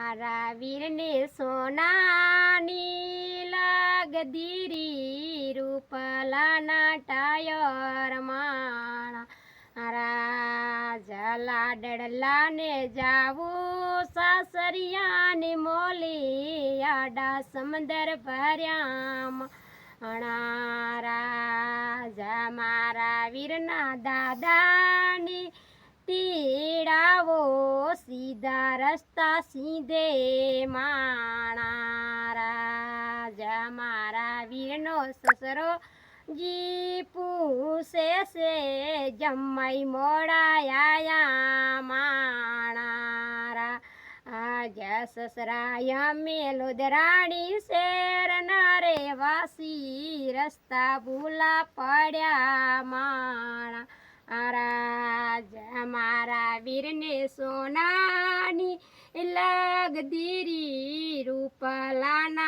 મારા વીરને સોનાની લાગદીરી રૂપલાના ટાયર માણા રાજા લાડલાને જાવું સાસરિયાની મોલી આડા સમંદર ભર્યા રાજા મારા વીરના દાદાની તીડાવો સીધા રસ્તા સીધે માણા રાજા મારા વીરનો સસરો જી પૂછે છે જમાઈ મોડાયા માણા રાજા સસરાય મેલો દરાણી શેર ના રે વાસી રસ્તા ભૂલા પડ્યા માણા રાજા મારા વીરને સોનાની લાગદીરી રૂપલાના